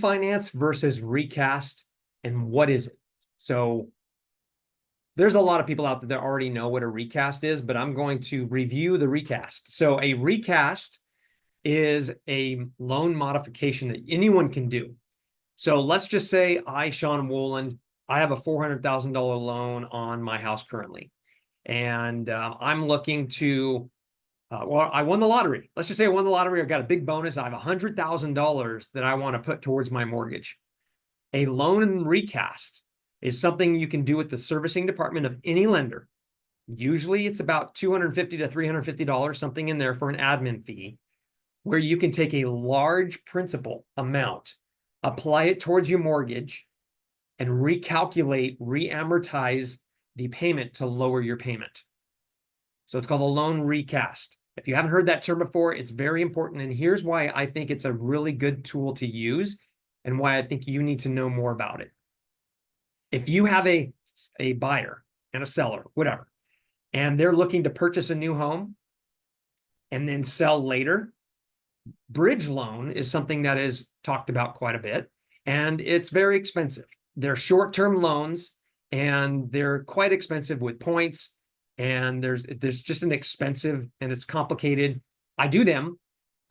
Finance versus recast, and what is it? So there's a lot of people out there that already know what a recast is, but I'm going to review the recast. So a recast is a loan modification that anyone can do. So let's just say Sean Woland, I have a $400,000 loan on my house currently. And I'm looking to, well, I won the lottery. Let's just say I won the lottery. I got a big bonus. I have $100,000 that I want to put towards my mortgage. A loan and recast is something you can do with the servicing department of any lender. Usually it's about $250 to $350, something in there for an admin fee, where you can take a large principal amount, apply it towards your mortgage, and recalculate, re-amortize the payment to lower your payment. So it's called a loan recast. If you haven't heard that term before, it's very important. And here's why I think it's a really good tool to use and why I think you need to know more about it. If you have a buyer and a seller, whatever, and they're looking to purchase a new home and then sell later, bridge loan is something that is talked about quite a bit, and it's very expensive. They're short-term loans, and they're quite expensive with points, and there's just an expensive, and it's complicated. I do them.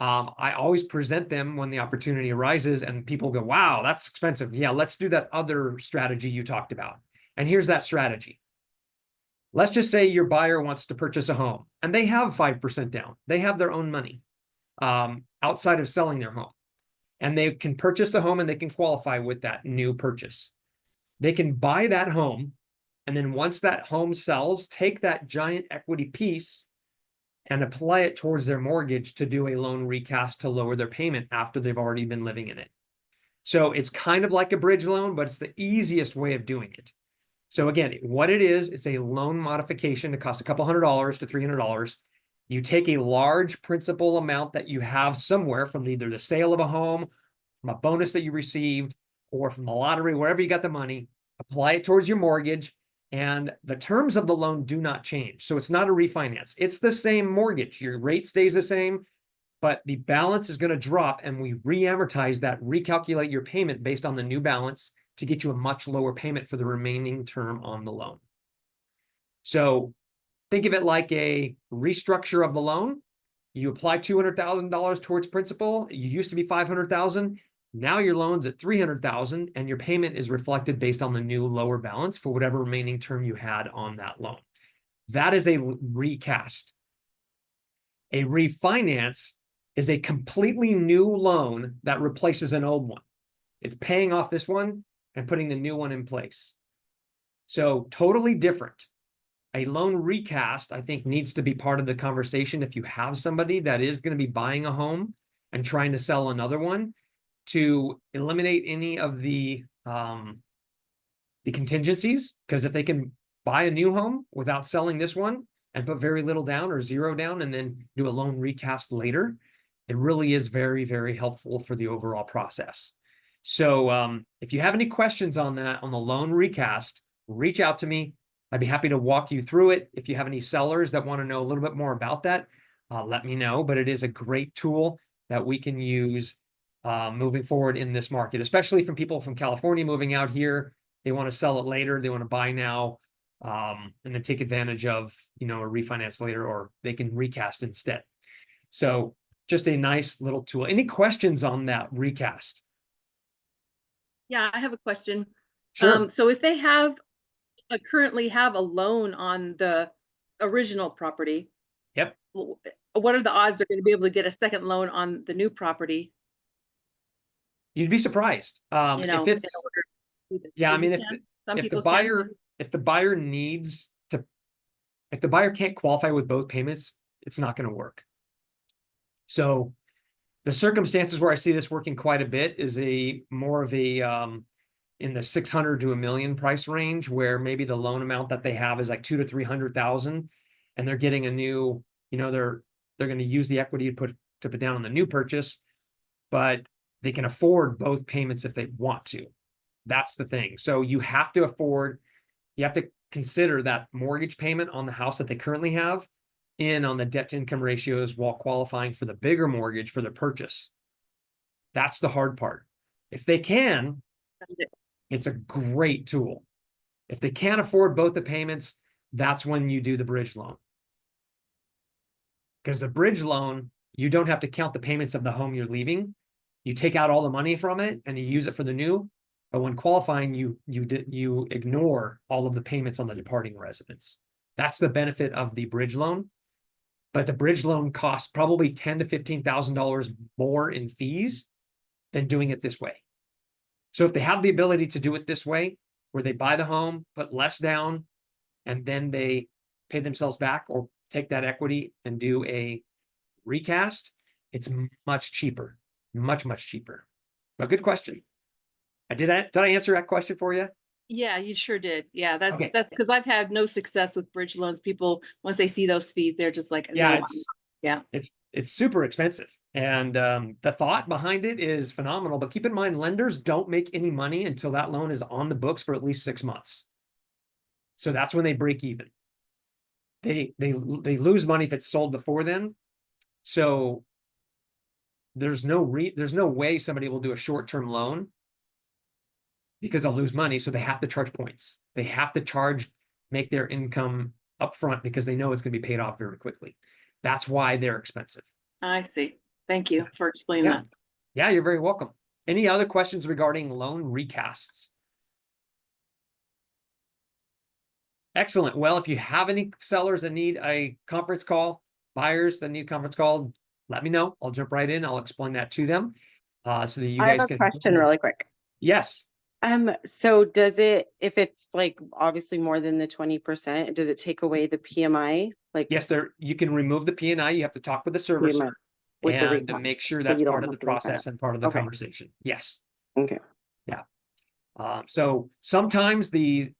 I always present them when the opportunity arises, and people go, wow, that's expensive. Yeah, let's do that other strategy you talked about. And here's that strategy. Let's just say your buyer wants to purchase a home, and they have 5% down. They have their own money outside of selling their home. And they can purchase the home, and they can qualify with that new purchase. They can buy that home, and then once that home sells, take that giant equity piece and apply it towards their mortgage to do a loan recast to lower their payment after they've already been living in it. So it's kind of like a bridge loan, but it's the easiest way of doing it. So again, what it is, it's a loan modification. It costs a couple $100 to $300. You take a large principal amount that you have somewhere from either the sale of a home, from a bonus that you received, or from the lottery, wherever you got the money, apply it towards your mortgage, and the terms of the loan do not change. So it's not a refinance. It's the same mortgage. Your rate stays the same, but the balance is going to drop, and we re-amortize that, recalculate your payment based on the new balance to get you a much lower payment for the remaining term on the loan. So think of it like a restructure of the loan. You apply $200,000 towards principal. You used to be $500,000. Now your loan's at $300,000, and your payment is reflected based on the new lower balance for whatever remaining term you had on that loan. That is a recast. A refinance is a completely new loan that replaces an old one. It's paying off this one and putting the new one in place. So totally different. A loan recast, I think, needs to be part of the conversation if you have somebody that is going to be buying a home and trying to sell another one, to eliminate any of the contingencies. Because if they can buy a new home without selling this one and put very little down or zero down and then do a loan recast later, it really is very, very helpful for the overall process. So if you have any questions on that, on the loan recast, reach out to me. I'd be happy to walk you through it. If you have any sellers that want to know a little bit more about that, let me know. But it is a great tool that we can use moving forward in this market, especially from people from California moving out here. They want to sell it later. They want to buy now, and then take advantage of, a refinance later, or they can recast instead. So just a nice little tool. Any questions on that recast? Yeah, I have a question. Sure. So if they currently have a loan on the original property, Yep. what are the odds they're going to be able to get a second loan on the new property? You'd be surprised. If it's, in order to yeah, I mean, some if the people can. buyer needs to, if the buyer can't qualify with both payments, it's not going to work. So the circumstances where I see this working quite a bit is more of a in the 600 to $1 million price range, where maybe the loan amount that they have is like 200,000 to 300,000, and they're getting a new, they're going to use the equity to put down on the new purchase, but they can afford both payments if they want to. That's the thing. So you have to consider that mortgage payment on the house that they currently have in on the debt to income ratios while qualifying for the bigger mortgage for the purchase. That's the hard part. If they can, it's a great tool. If they can't afford both the payments, that's when you do the bridge loan. Because the bridge loan, you don't have to count the payments of the home you're leaving. You take out all the money from it and you use it for the new. But when qualifying, you ignore all of the payments on the departing residence. That's the benefit of the bridge loan. But the bridge loan costs probably $10,000 to $15,000 more in fees than doing it this way. So if they have the ability to do it this way, where they buy the home, put less down, and then they pay themselves back or take that equity and do a recast, it's much cheaper, much, much cheaper. But good question. Did I answer that question for you? Yeah, you sure did. Yeah, Okay. that's because I've had no success with bridge loans. People, once they see those fees, they're just like, Yeah, no, yeah. it's super expensive. And the thought behind it is phenomenal. But keep in mind, lenders don't make any money until that loan is on the books for at least 6 months. So that's when they break even. They lose money if it's sold before then. So there's no way somebody will do a short-term loan because they'll lose money. So they have to charge points. They have to make their income upfront because they know it's going to be paid off very quickly. That's why they're expensive. I see. Thank you for explaining Yeah. that. Yeah, you're very welcome. Any other questions regarding loan recasts? Excellent. Well, if you have any sellers that need a conference call, buyers that need a conference call, let me know. I'll jump right in. I'll explain that to them so that you I have guys a can. question really quick. Yes. So does it, if it's like obviously more than the 20%, does it take away the PMI? Like Yes, you can remove the P&I. You have to talk with the servicer PMI with the and recap, make sure so that's you part don't of the have to look at process it. and part of the Okay. conversation. Yes. Okay. Yeah. So sometimes the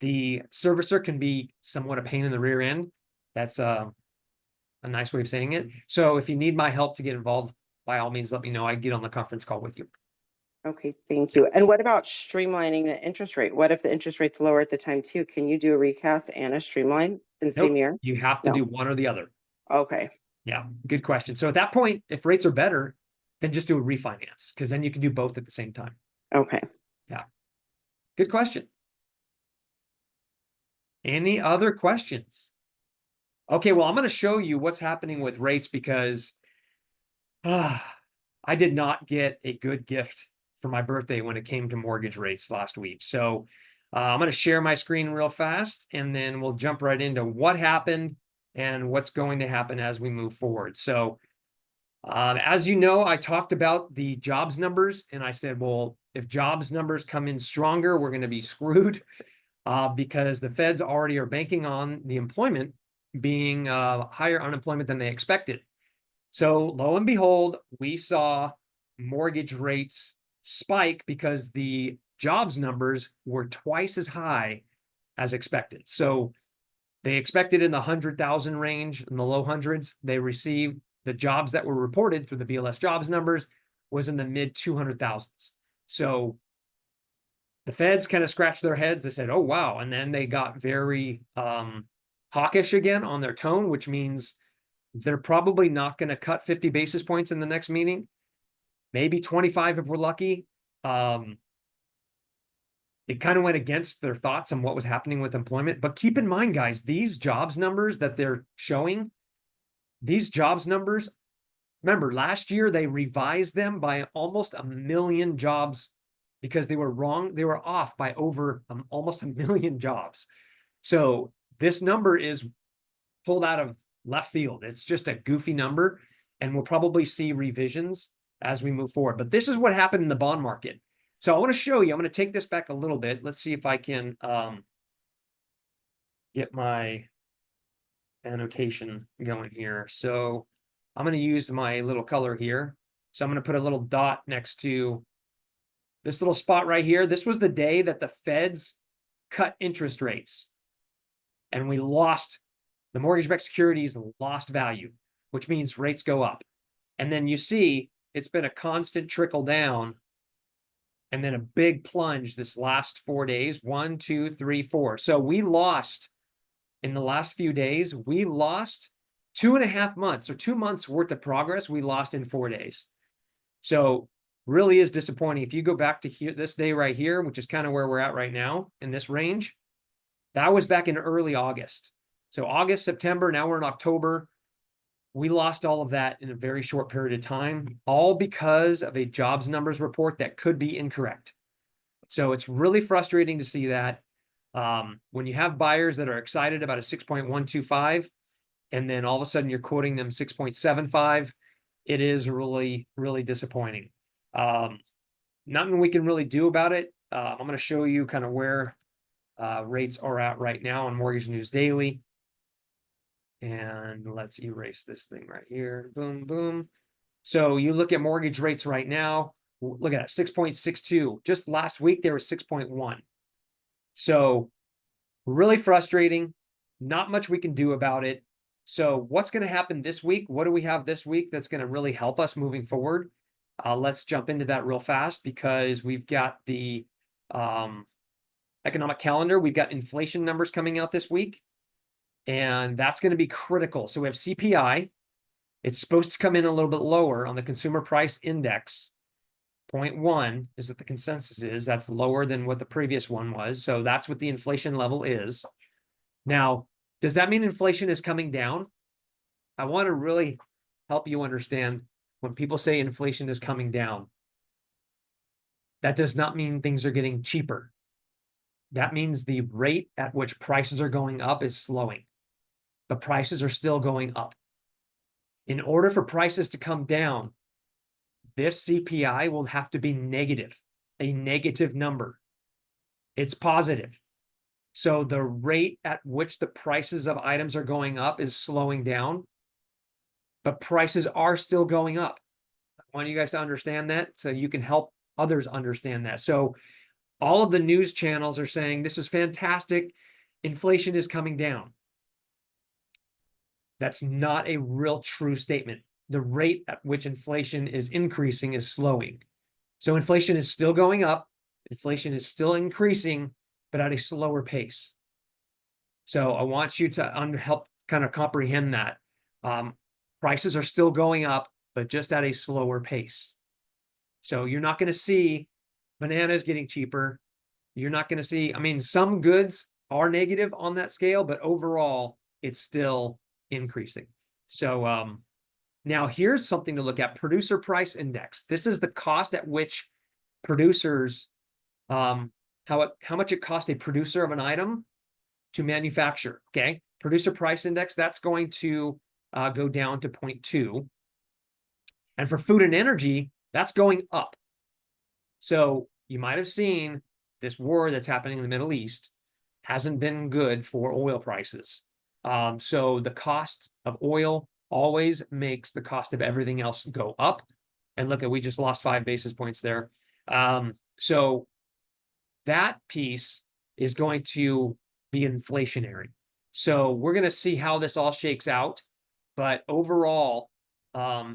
servicer can be somewhat a pain in the rear end. That's a nice way of saying it. So if you need my help to get involved, by all means, let me know. I get on the conference call with you. Okay, thank you. And what about streamlining the interest rate? What if the interest rate's lower at the time too? Can you do a recast and a streamline in the same Nope. year? You have to No. do one or the other. Okay. Yeah, good question. So at that point, if rates are better, then just do a refinance because then you can do both at the same time. Okay. Yeah. Good question. Any other questions? Okay, well, I'm going to show you what's happening with rates because I did not get a good gift for my birthday when it came to mortgage rates last week. So I'm going to share my screen real fast and then we'll jump right into what happened and what's going to happen as we move forward. So as you know, I talked about the jobs numbers and I said, well, if jobs numbers come in stronger, we're going to be screwed because the feds already are banking on the employment being higher unemployment than they expected. So lo and behold, we saw mortgage rates spike because the jobs numbers were twice as high as expected. So they expected in the 100,000 range, in the low hundreds. They received the jobs that were reported through the BLS jobs numbers was in the mid 200,000s. So the feds kind of scratched their heads. They said, oh, wow. And then they got very hawkish again on their tone, which means they're probably not going to cut 50 basis points in the next meeting, maybe 25 if we're lucky. It kind of went against their thoughts on what was happening with employment. But keep in mind, guys, these jobs numbers that they're showing, these jobs numbers, remember, last year they revised them by almost 1 million jobs because they were wrong. They were off by over almost 1 million jobs. So this number is pulled out of left field. It's just a goofy number, and we'll probably see revisions as we move forward. But this is what happened in the bond market. So I want to show you, I'm going to take this back a little bit. Let's see if I can get my annotation going here. So I'm going to use my little color here. So I'm going to put a little dot next to this little spot right here. This was the day that the feds cut interest rates and we lost, the mortgage-backed securities lost value, which means rates go up. And then you see it's been a constant trickle down and then a big plunge this last 4 days, 1, 2, 3, 4. So we lost in the last few days, we lost 2.5 months or 2 months worth of progress we lost in 4 days. So really is disappointing. If you go back to here, this day right here, which is kind of where we're at right now in this range, that was back in early August. So August, September, now we're in October. We lost all of that in a very short period of time, all because of a jobs numbers report that could be incorrect. So it's really frustrating to see that. When you have buyers that are excited about a 6.125, and then all of a sudden you're quoting them 6.75, it is really, really disappointing. Nothing we can really do about it. I'm going to show you kind of where rates are at right now on Mortgage News Daily. And let's erase this thing right here. Boom, boom. So you look at mortgage rates right now. Look at that, 6.62. Just last week, there was 6.1. So really frustrating. Not much we can do about it. So what's going to happen this week? What do we have this week that's going to really help us moving forward? Let's jump into that real fast because we've got the economic calendar. We've got inflation numbers coming out this week, and that's going to be critical. So we have CPI. It's supposed to come in a little bit lower on the consumer price index. 0.1 is what the consensus is. That's lower than what the previous one was. So that's what the inflation level is. Now, does that mean inflation is coming down? I want to really help you understand when people say inflation is coming down, that does not mean things are getting cheaper. That means the rate at which prices are going up is slowing. But prices are still going up. In order for prices to come down, this CPI will have to be negative, a negative number. It's positive. So the rate at which the prices of items are going up is slowing down, but prices are still going up. I want you guys to understand that so you can help others understand that. So all of the news channels are saying this is fantastic. Inflation is coming down. That's not a real true statement. The rate at which inflation is increasing is slowing. So inflation is still going up. Inflation is still increasing, but at a slower pace. So I want you to help kind of comprehend that. Prices are still going up, but just at a slower pace. So you're not going to see bananas getting cheaper. You're not going to see, I mean, some goods are negative on that scale, but overall, it's still increasing. So now here's something to look at. Producer price index. This is the cost at which producers, how much it costs a producer of an item to manufacture. Okay. Producer price index, that's going to go down to 0.2. And for food and energy, that's going up. So you might have seen this war that's happening in the Middle East hasn't been good for oil prices. So the cost of oil always makes the cost of everything else go up. And look at, we just lost 5 basis points there. So that piece is going to be inflationary. So we're going to see how this all shakes out. But overall,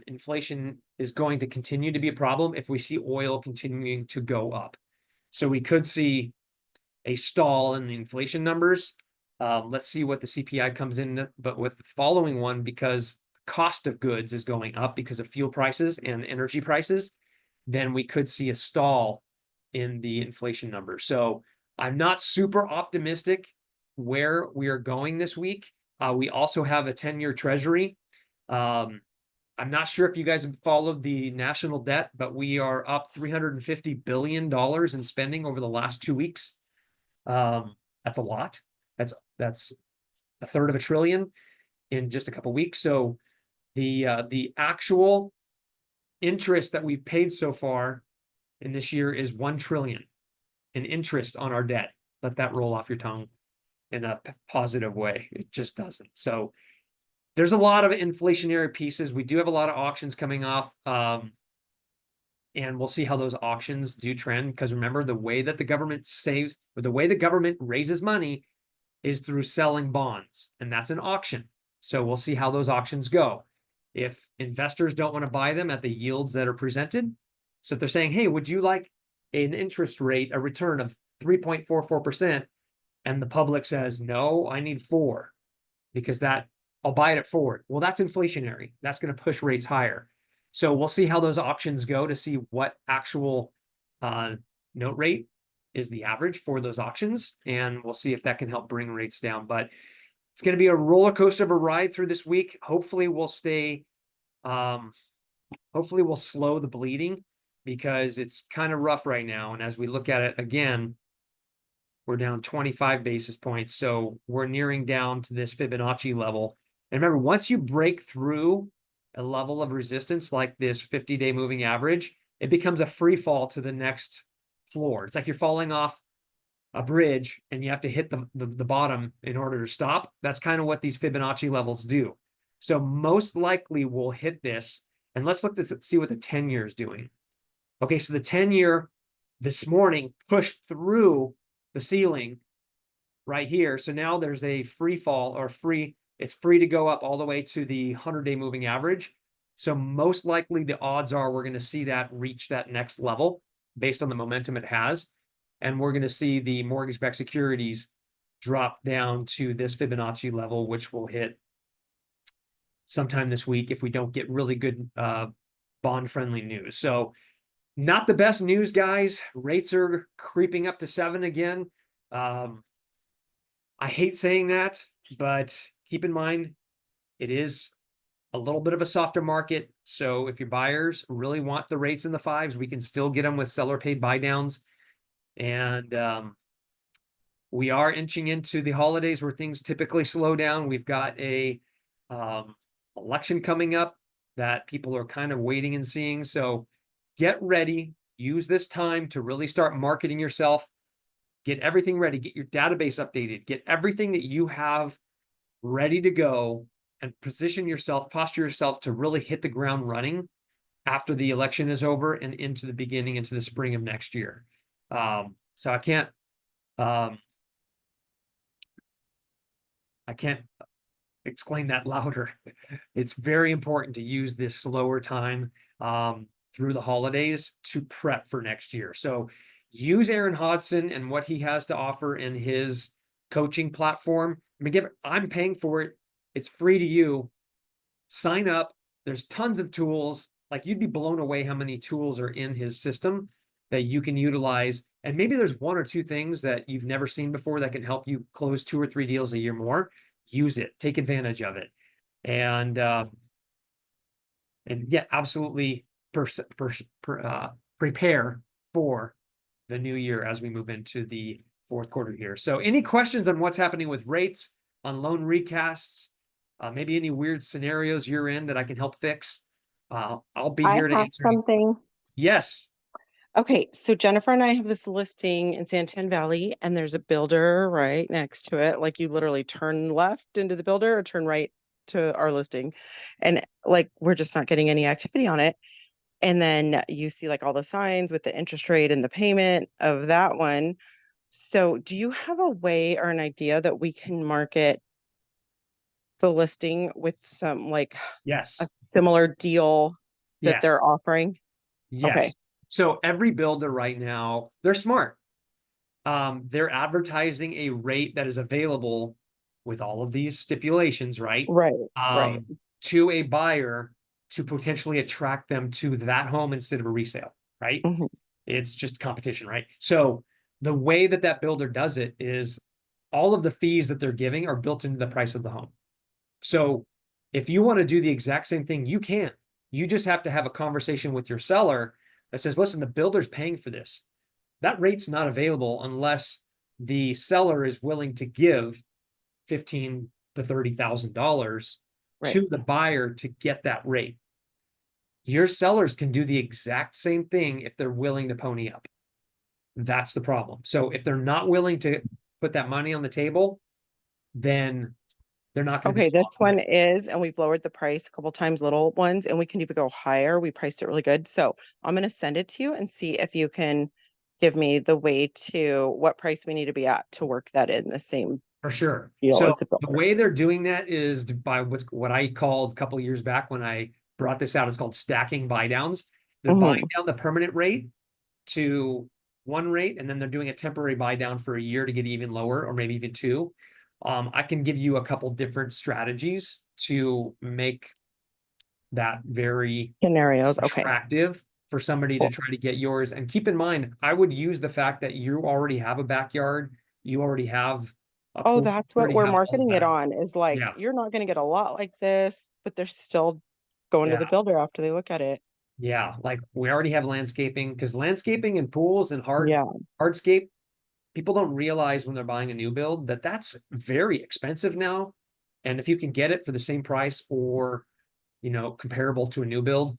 inflation is going to continue to be a problem if we see oil continuing to go up. So we could see a stall in the inflation numbers. Let's see what the CPI comes in, but with the following one, because the cost of goods is going up because of fuel prices and energy prices, then we could see a stall in the inflation number. So I'm not super optimistic where we are going this week. We also have a 10-year treasury. I'm not sure if you guys have followed the national debt, but we are up $350 billion in spending over the last 2 weeks. That's a lot. That's a third of $1 trillion in just a couple of weeks. So the actual interest that we've paid so far in this year is $1 trillion in interest on our debt. Let that roll off your tongue in a positive way. It just doesn't. So there's a lot of inflationary pieces. We do have a lot of auctions coming off. And we'll see how those auctions do trend. Because remember, the way that the government saves, or the way the government raises money is through selling bonds. And that's an auction. So we'll see how those auctions go. If investors don't want to buy them at the yields that are presented, so if they're saying, hey, would you like an interest rate, a return of 3.44%, and the public says, no, I need 4, because that I'll buy it at 4. Well, that's inflationary. That's going to push rates higher. So we'll see how those auctions go to see what actual note rate is the average for those auctions, and we'll see if that can help bring rates down. But it's going to be a roller coaster of a ride through this week. Hopefully we'll stay, hopefully we'll slow the bleeding, because it's kind of rough right now. And as we look at it again, we're down 25 basis points. So we're nearing down to this Fibonacci level. And remember, once you break through a level of resistance like this 50-day moving average, it becomes a free fall to the next floor. It's like you're falling off a bridge and you have to hit the bottom in order to stop. That's kind of what these Fibonacci levels do. So most likely we'll hit this. And let's look to see what the 10-year is doing. Okay, so the 10-year this morning pushed through the ceiling right here. So now there's a free fall, or it's free to go up all the way to the 100-day moving average. So most likely the odds are we're going to see that reach that next level based on the momentum it has. And we're going to see the mortgage-backed securities drop down to this Fibonacci level, which will hit sometime this week if we don't get really good bond-friendly news. So not the best news, guys. Rates are creeping up to 7 again. I hate saying that, but keep in mind, it is a little bit of a softer market. So if your buyers really want the rates in the 5s, we can still get them with seller paid buy downs. And we are inching into the holidays where things typically slow down. We've got a election coming up that people are kind of waiting and seeing. So get ready. Use this time to really start marketing yourself. Get everything ready. Get your database updated. Get everything that you have ready to go, and position yourself, posture yourself to really hit the ground running after the election is over and into the spring of next year. So I can't explain that louder. It's very important to use this slower time through the holidays to prep for next year. So use Aaron Hodson and what he has to offer in his coaching platform. I'm paying for it. It's free to you. Sign up. There's tons of tools. Like, you'd be blown away how many tools are in his system that you can utilize. And maybe there's 1 or 2 things that you've never seen before that can help you close 2 or 3 deals a year more. Use it. Take advantage of it. And yeah, absolutely prepare for the new year as we move into the 4th quarter here. So any questions on what's happening with rates, on loan recasts, maybe any weird scenarios you're in that I can help fix? I'll be I here to have answer. something. Yes. Okay, so Jennifer and I have this listing in Santan Valley, and there's a builder right next to it. Like, you literally turn left into the builder or turn right to our listing. And like, we're just not getting any activity on it. And then you see like all the signs with the interest rate and the payment of that one. So do you have a way or an idea that we can market the listing with some like Yes. a similar deal that Yes. they're offering? Yes. Okay. So every builder right now, they're smart. They're advertising a rate that is available with all of these stipulations, right? Right. Right. To a buyer to potentially attract them to that home instead of a resale, right? Mhm. It's just competition, right? So the way that that builder does it is all of the fees that they're giving are built into the price of the home. So if you want to do the exact same thing, you can. You just have to have a conversation with your seller that says, listen, the builder's paying for this. That rate's not available unless the seller is willing to give $15,000 to $30,000 Right. to the buyer to get that rate. Your sellers can do the exact same thing if they're willing to pony up. That's the problem. So if they're not willing to put that money on the table, then they're not going to Okay, be this one is, and we've lowered the price a couple times, little ones, and we can even go higher. We priced it really good. So I'm going to send it to you and see if you can give me the way to what price we need to be at to work that in the same for sure. deal So as the the builder. way they're doing that is by what I called a couple of years back when I brought this out, it's called stacking buy downs. They're buying down the permanent rate to one rate, and then they're doing a temporary buy down for a year to get even lower, or maybe even 2. I can give you a couple different strategies to make that very Scenarios, okay. attractive for somebody to Cool. try to get yours. And keep in mind, I would use the fact that you already have a backyard, you already have a Oh, pool, that's you what already we're have all of marketing it that. on, is like, Yeah. you're not gonna get a lot like this, but they're still going to the Yeah. builder after they look at it. Yeah, like we already have landscaping, because landscaping and pools and Yeah, hardscape, people don't realize when they're buying a new build that that's very expensive now. And if you can get it for the same price or, you know, comparable to a new build,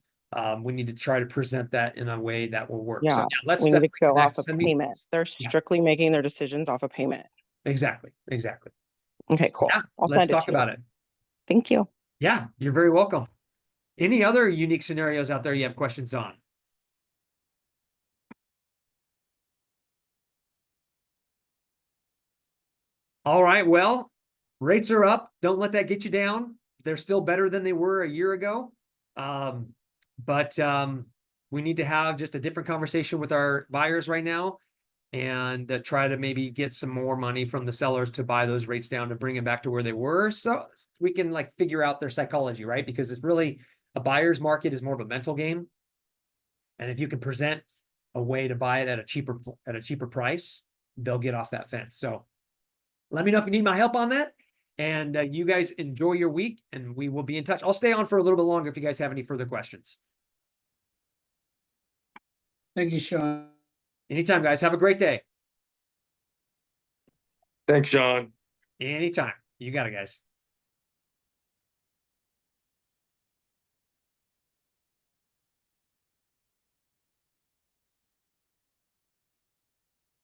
we need to try to present that in a way that will work. So yeah. yeah, let's We need to definitely go off connect. of Send me, payment. They're yeah, strictly making their decisions off of payment. exactly, exactly. Okay, So, cool. yeah, I'll let's send it talk to you. about it. Thank you. Yeah, you're very welcome. Any other unique scenarios out there you have questions on? All right, well, rates are up. Don't let that get you down. They're still better than they were a year ago. But we need to have just a different conversation with our buyers right now and try to maybe get some more money from the sellers to buy those rates down to bring them back to where they were. So we can like figure out their psychology, right? Because it's really a buyer's market is more of a mental game. And if you can present a way to buy it at a cheaper price, they'll get off that fence. So let me know if you need my help on that. And you guys enjoy your week, and we will be in touch. I'll stay on for a little bit longer if you guys have any further questions. Thank you, Sean. Anytime, guys. Have a great day. Thanks, John. Anytime. You got it, guys.